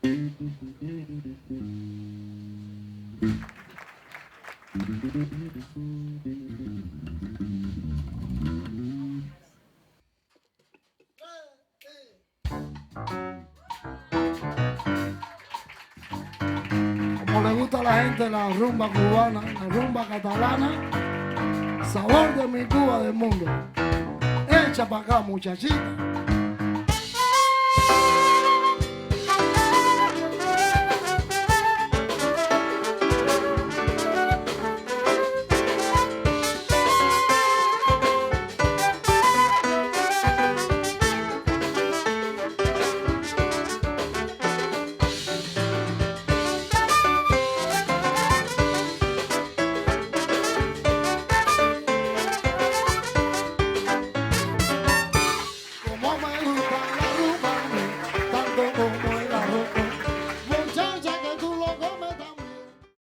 Como le gusta a la gente la rumba cubana, la rumba catalana, sabor de mi Cuba del mundo. Echa para acá, muchachita.